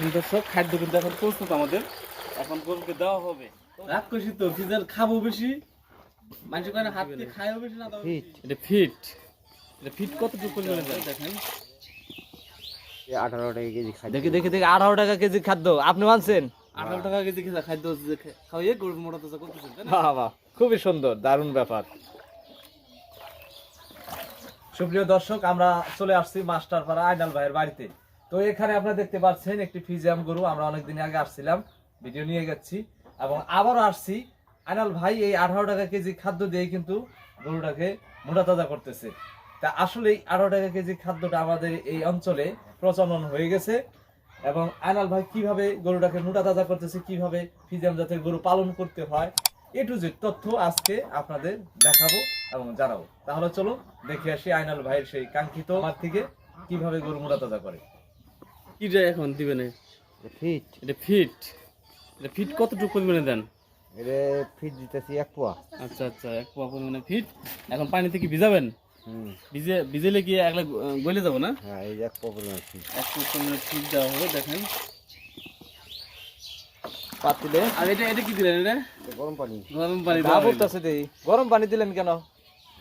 দেখেন দর্শক, খাদ্য কিন্তু এখন প্রস্তুত আমাদের। এখন গরুকে দেওয়া হবে। রাক্ষসী তো ফিজাল খাবো বেশি, মানুষ কেন হাত দিয়ে খায়ও বেশি না। এটা ফিট, এটা ফিট কতটুকু পরিমাণে দেয় দেখেন। 18 টাকা কেজি খাদ্য। দেখি দেখি দেখি 18 টাকা কেজি খাদ্য আপনি মানছেন? 18 টাকা কেজি খাদ্য খাওয়াইয়ে গরু মোটা তাজা করতেছেন, তাই না? বাহ বাহ, খুবই সুন্দর, দারুণ ব্যাপার। সুপ্রিয় দর্শক, আমরা চলে আসছি মাস্টারপাড়া আইনাল ভাইয়ের বাড়িতে। তো এখানে আপনারা দেখতে পাচ্ছেন একটি ফিজিয়াম গরু। আমরা অনেকদিন আগে আসছিলাম, ভিডিও নিয়ে গেছি এবং আবারও আসছি। আইনাল ভাই এই 18 টাকা কেজি খাদ্য দিয়ে কিন্তু গরুটাকে মোটা তাজা করতেছে। তা আসলে 18 টাকা কেজি খাদ্যটা আমাদের এই অঞ্চলে প্রচলন হয়ে গেছে এবং আইনাল ভাই কিভাবে গরুটাকে মোটা তাজা করতেছে, কিভাবে ফিজিয়াম জাতের গরু পালন করতে হয়, এ টু জেড তথ্য আজকে আপনাদের দেখাবো এবং জানাবো। তাহলে চলো দেখে আসি আইনাল ভাইয়ের সেই কাঙ্ক্ষিত আমার থেকে কিভাবে গরু মোটা তাজা করে। কি যায় এখন দিবেন? ফিট। এটা ফিট, এটা ফিট কতটুকু পরিমাণে দেন? এটা ফিট দিতেছি 1 পোয়া। আচ্ছা আচ্ছা, 1 পোয়া পরিমাণে ফিট। এখন পানি থেকে ভিজাবেন? ভিজেলে কি একলা গলে যাবো না? হ্যাঁ, এই যে 1 পোয়া পরিমাণ ফিট। 1 পোয়া পরিমাণে ফিট দেওয়া হবে। দেখেন পাতিলে। আর এটা কি দিলেন? এটা গরম পানি। গরম পানি গা দেওয়া হলো। পড়তেছে দেই। গরম পানি দিলেন কেন?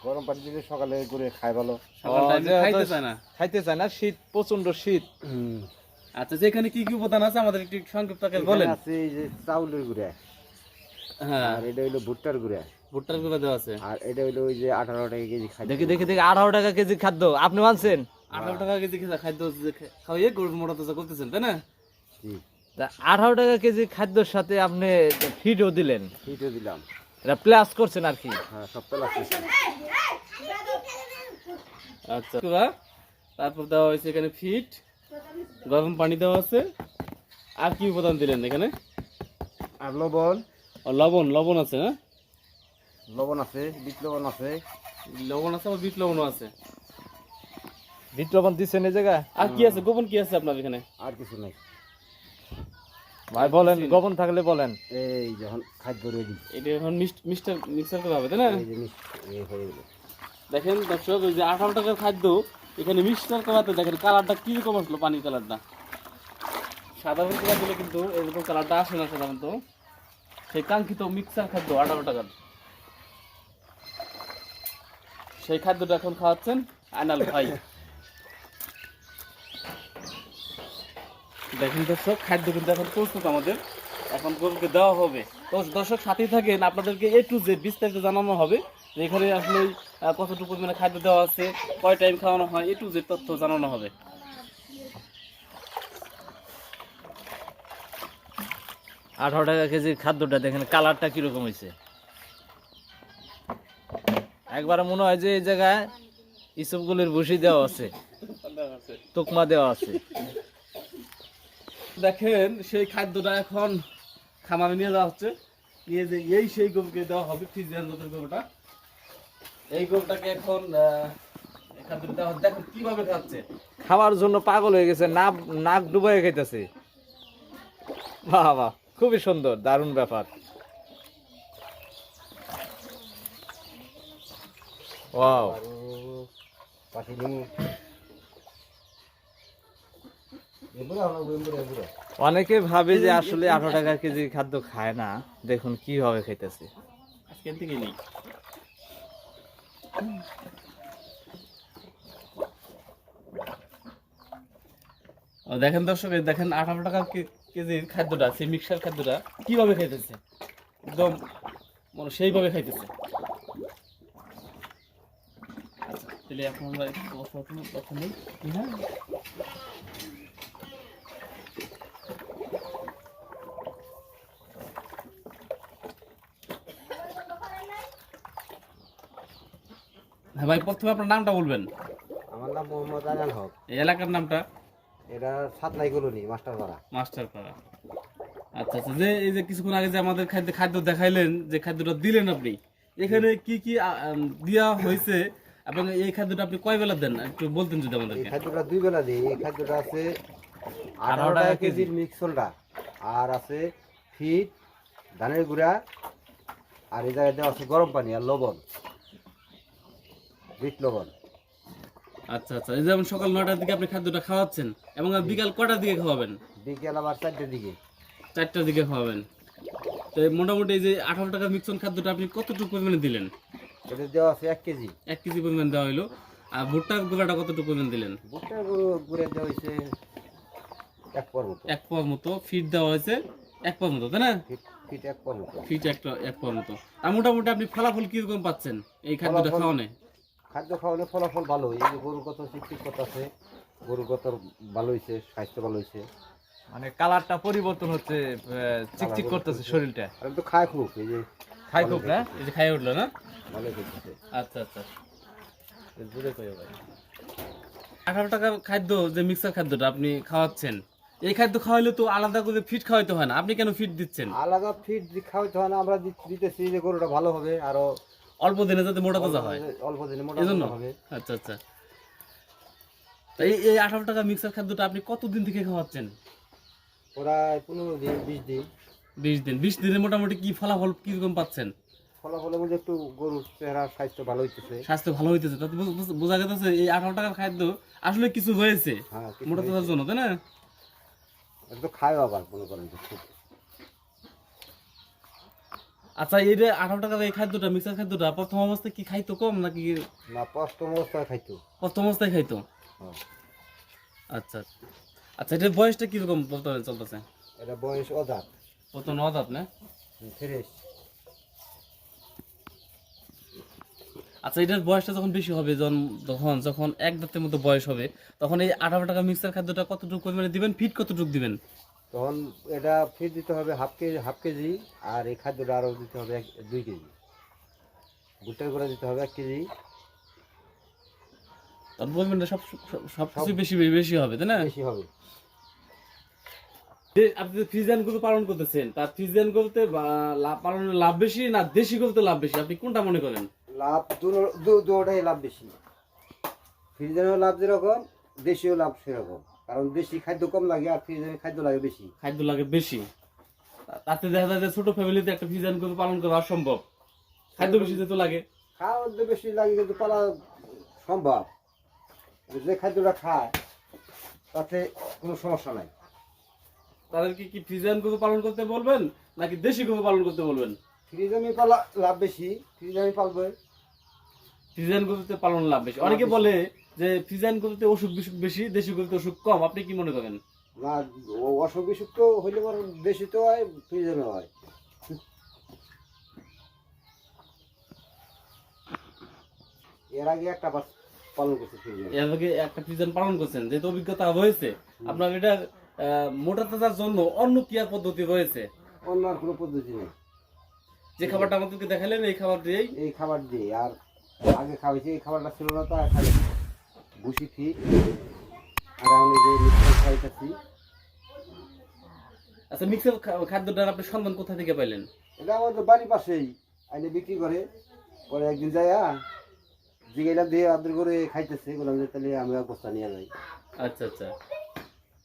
গরম পানি দিলে সকালে করে খায় ভালো। সকাল টাইমে খাইতে চায় না। খাইতে চায় না, শীত, প্রচন্ড শীত। আচ্ছা, যেখানে কি কি উপাদান আছে আমাদের একটু সংক্ষিপ্ত করে বলেন। এখানে আছে এই যে চাউলের গুঁড়া, হ্যাঁ, আর এটা হইলো ভুট্টার গুঁড়া, ভুট্টার গুঁড়া দেওয়া আছে। আর এটা হইলো ওই যে 18 টাকা কেজি খাদ্য। দেখি দেখি দেখি 18 টাকা কেজি খাদ্য আপনি মানছেন? 18 টাকা কেজি খাদ্য খাওয়াইয়ে গরু মোটা তাজা করতেছেন, তাই না? জি, তা 18 টাকা কেজি খাদ্যর সাথে আপনি ফিডও দিলেন, ফিটও দিলাম। এটা প্লাস করছেন আর কি। হ্যাঁ, সব তো লাগতেছে। আচ্ছা, তারপর দেওয়া হয়েছে এখানে ফিট, গরম পানি দেওয়া আছে। আর কি উপাদান দিলেন এখানে? আর লবণ। লবণ, লবণ আছে না? লবণ আছে, বিট লবণ আছে। লবণ আছে, আবার বিট লবণও আছে। বিট লবণ দিচ্ছেন এই জায়গায়? আর কি আছে? গোপন কি আছে আপনার এখানে? আর কিছু নাই ভাই বলেন, গোপন থাকলে বলেন। এই যখন খাদ্য রেডি, এটা এখন মিক্সার করা হবে, তাই না? এই যে এই হয়ে গেল। দেখেন দর্শক, ওই যে 18 টাকার খাদ্য এখানে মিক্সার করাতে দেখেন কালারটা কিরকম আসলো, পানির কালারটা। সাধারণ কালার দিলে কিন্তু এরকম কালারটা আসে না সাধারণত। সেই কাঙ্ক্ষিত মিক্সার খাদ্য 18 টাকার, সেই খাদ্যটা এখন খাওয়াচ্ছেন আইনাল ভাই। দেখেন দর্শক, খাদ্য কিন্তু এখন প্রস্তুত আমাদের। এখন গরুকে দেওয়া হবে। তো দর্শক সাথেই থাকেন, আপনাদেরকে A to Z বিস্তারিত জানানো হবে যে এখানে আসলে কতটুকু পরিমাণে খাদ্য দেওয়া আছে, কয় টাইম খাওয়ানো হয়, A to Z তথ্য জানানো হবে। 18 টাকা কেজির খাদ্যটা দেখেন কালারটা কিরকম হয়েছে। একবার মনে হয় যে এই জায়গায় ইসবগুলির ভুসি দেওয়া আছে, তোকমা দেওয়া আছে। দেখেন সেই খাদ্যটা এখন খামারে নিয়ে যাওয়া হচ্ছে। নিয়ে যে এই সেই গরুকে দেওয়া হবে, ফ্রিজিয়ান জাতের গরুটা। এই গরুটাকে এখন এই খাদ্যটা দেওয়া হচ্ছে। দেখেন কিভাবে খাচ্ছে। খাওয়ার জন্য পাগল হয়ে গেছে, নাক ডুবাই খাইতেছে। বাহ বাহ, খুবই সুন্দর, দারুণ ব্যাপার। ওয়াও, পাটি দিন। অনেকে ভাবে যে আসলে 18 টাকা কেজি খাদ্য খায় না, দেখুন কিভাবে খাইতেছে। আজকের থেকে নেই। দেখেন দর্শক, দেখেন 18 টাকা কেজির খাদ্যটা, সেই মিক্সার খাদ্যটা কিভাবে খাইতেছে, একদম মানে সেইভাবে খাইতেছে। আচ্ছা, তাহলে এখন আমরা প্রথমে হ্যাঁ ভাই, প্রথমে আপনার নামটা বলবেন। আমার নাম মোহাম্মদ আনাল হক। এই এলাকার নামটা? এটা সাতলাই কলোনি, মাস্টারপাড়া। মাস্টারপাড়া। আচ্ছা আচ্ছা, যে এই যে কিছুক্ষণ আগে যে আমাদের খাদ্য দেখাইলেন, যে খাদ্যটা দিলেন আপনি, এখানে কি কি দেওয়া হয়েছে এবং এই খাদ্যটা আপনি কয় বেলা দেন একটু বলতেন যদি এই আমাদেরকে। খাদ্যটা 2 বেলা দিই। এই খাদ্যটা আছে 18 টাকা কেজির মিক্সলটা, আর আছে ফিট, ধানের গুঁড়া, আর এই জায়গায় দেওয়া আছে গরম পানি আর লবণ, বিট লবণ। আচ্ছা আচ্ছা, এই যেমন সকাল 9টার দিকে আপনি খাদ্যটা খাওয়াচ্ছেন এবং আর বিকাল কটার দিকে খাওয়াবেন? বিকেল আবার 4টার দিকে। 4টার দিকে খাওয়াবেন। তো মোটামুটি এই যে 18 টাকার মিক্সন খাদ্যটা আপনি কতটুকু পরিমাণে দিলেন? এটা দেওয়া আছে 1 কেজি। 1 কেজি পরিমাণ দেওয়া হলো। আর ভুট্টার গুঁড়াটা কতটুকু পরিমাণ দিলেন? ভুট্টার গুঁড়ে দেওয়া হয়েছে 1 পোয়ার মতো। 1 পোয়া মতো। ফিট দেওয়া হয়েছে 1 পোয়া মতো, তাই না? ফিট 1 পোয়ার মতো। ফিট 1 পোয়া মতো। আর মোটামুটি আপনি ফলাফল কিরকম পাচ্ছেন এই খাদ্যটা খাওয়ানে? খাদ্য খাওয়ালে ফলাফল ভালো। এই যে গরুর কত চিকচিক কত আছে, গরুর কত ভালো হয়েছে, স্বাস্থ্য ভালো হয়েছে। মানে কালারটা পরিবর্তন হচ্ছে, চিকচিক করতেছে শরীরটা। আর তো খায় খুব, এই যে খাই খুব না? এই যে খাইয়ে উঠলো না? ভালো খেতেছে। আচ্ছা আচ্ছা, জুড়ে কইও ভাই। 18 টাকার খাদ্য যে মিক্সার খাদ্যটা আপনি খাওয়াচ্ছেন, এই খাদ্য খাওয়াইলে তো আলাদা করে ফিট খাওয়াইতে হয় না, আপনি কেন ফিট দিচ্ছেন? আলাদা ফিট খাওয়াইতে হয় না, আমরা দিতেছি যে গরুটা ভালো হবে, আরো অল্প দিনে যাতে মোটা তাজা হয়, অল্প দিনে মোটা এজন্য। হবে। আচ্ছা আচ্ছা, এই 18 টাকা মিক্সার খাদ্যটা আপনি কতদিন থেকে খাওয়াচ্ছেন? প্রায় 15 দিন 20 দিন। 20 দিনে মোটামুটি কি ফলাফল কিরকম পাচ্ছেন? ফলাফলের মধ্যে একটু গরুর চেহারা স্বাস্থ্য ভালো হইতেছে। স্বাস্থ্য ভালো হইতেছে, তাতে বোঝা যাচ্ছে এই 18 টাকার খাদ্য আসলে কিছু হয়েছে হ্যাঁ, মোটা তাজার জন্য, তাই না? একটু খায় আবার মনে করেন যে খুব। আচ্ছা, এই যে 18 টাকার এই খাদ্যটা মিক্সার খাদ্যটা প্রথম অবস্থায় কি খাইতো কম নাকি? না, প্রথম অবস্থায় খাইতো। প্রথম অবস্থায় খাইতো। হ্যাঁ। আচ্ছা আচ্ছা, এটার বয়সটা কিরকম বর্তমানে চলতেছে? এটা বয়স অজাত, প্রথম অদাত না? ফ্রেশ। আচ্ছা, এটার বয়সটা যখন বেশি হবে, যখন 1 দাঁতের মতো বয়স হবে, তখন এই 18 টাকা মিক্সার খাদ্যটা কতটুকু পরিমাণে দিবেন, ফিট কতটুকু দিবেন? তখন এটা ফিট দিতে হবে হাফ কেজি, আর এই খাদ্যটা আরও দিতে হবে 2 কেজি। ভুট্টার গুঁড়া দিতে হবে 1 কেজি। তার পরিমাণটা সবকিছু বেশি বেশি হবে, তাই না? বেশি হবে। যে আপনি যে ফ্রিজিয়ান গরু পালন করতেছেন, তার ফ্রিজিয়ান গরুতে পালনের লাভ বেশি না দেশি গরুতে লাভ বেশি, আপনি কোনটা মনে করেন? লাভ দুটোটাই লাভ বেশি। ফ্রিজেরও লাভ যেরকম, দেশিও লাভ সেরকম। কারণ দেশি খাদ্য কম লাগে আর ফ্রিজের খাদ্য লাগে বেশি। খাদ্য লাগে বেশি, তাতে দেখা যায় যে ছোট ফ্যামিলিতে একটা ফ্রিজিয়ান গরু পালন করা অসম্ভব, খাদ্য বেশি যেতে লাগে। খাদ্য বেশি লাগে কিন্তু পালা সম্ভব। যে খাদ্যটা খায় তাতে কোনো সমস্যা নাই। তাদেরকে কি ফ্রিজিয়ান গরু পালন করতে বলবেন নাকি দেশি গরু পালন করতে বলবেন? ফ্রিজামি পালা লাভ বেশি, ফ্রিজামি পালবে। ফ্রিজিয়ান গরুতে পালন লাভ বেশি। অনেকে বলে যে ফ্রিজিয়ান গরুতে অসুখ বিসুখ বেশি, দেশি গরুতে অসুখ কম, আপনি কি মনে করেন? না, অসুখ বিসুখ তো হইলে পর দেশি তো হয়, ফ্রিজামি হয়। এর আগে একটা পালন করছে ফ্রিজামি। এর আগে একটা ফ্রিজিয়ান পালন করছেন, যেহেতু অভিজ্ঞতা হয়েছে আপনার, এটা মোটা তাজার জন্য অন্য কি আর পদ্ধতি রয়েছে? অন্য আর কোনো পদ্ধতি নেই। যে খাবারটা আমাদেরকে দেখালেন এই খাবার দিয়েই? এই খাবার দিয়ে। আর আগে খাওয়াইছি, এই খাবারটা ছিল না, তো খালি ভুসি ফিট আর আমি যে মিক্সার খাইতেছি। আচ্ছা, মিক্সার খাদ্যটার আপনি সন্ধান কোথা থেকে পাইলেন? এটা আমাদের বাড়ির পাশেই আইনে বিক্রি করে। পরে একদিন যাইয়া জিগাইলাম দিয়ে আদর করে খাইতেছে, বললাম যে তাহলে আমি এক বস্তা নিয়ে যাই। আচ্ছা আচ্ছা,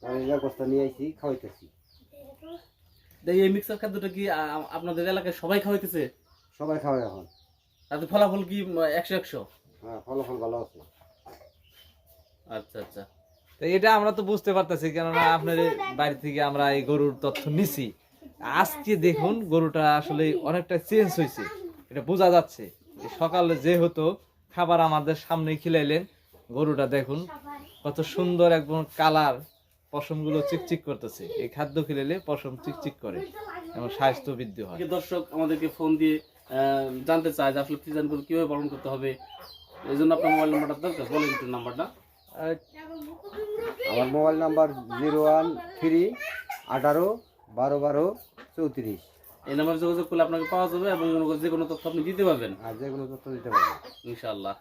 আমি এক বস্তা নিয়ে আইছি, খাওয়াইতেছি। এই মিক্সার খাদ্যটা কি আপনাদের এলাকায় সবাই খাওয়াইতেছে? সবাই খাওয়াই এখন। তাতে ফলাফল কি 100-100? হ্যাঁ, ফলাফল ভালো আছে। আচ্ছা আচ্ছা, তো এটা আমরা তো বুঝতে পারতেছি, কেননা আপনার বাড়ি থেকে আমরা এই গরুর তথ্য নিছি। আজকে দেখুন গরুটা আসলে অনেকটা চেঞ্জ হয়েছে, এটা বোঝা যাচ্ছে। সকালে যে হতো খাবার আমাদের সামনে খিলাইলেন, গরুটা দেখুন কত সুন্দর একদম কালার, পশমগুলো চিকচিক করতেছে। এই খাদ্য খিলাইলে পশম চিকচিক করে এবং স্বাস্থ্য বৃদ্ধি হয়। দর্শক আমাদেরকে ফোন দিয়ে জানতে চায় যে আসলে ফ্রিজিয়ান গরু কিভাবে পালন করতে হবে, এই জন্য আপনার মোবাইল নাম্বারটা দরকার, বলেন একটু নাম্বারটা। আমার মোবাইল নাম্বার 01318121234। এই নাম্বারে যোগাযোগ করলে আপনাকে পাওয়া যাবে এবং যে কোনো তথ্য আপনি দিতে পারবেন। আর যে কোনো তথ্য দিতে পারবেন ইনশাআল্লাহ।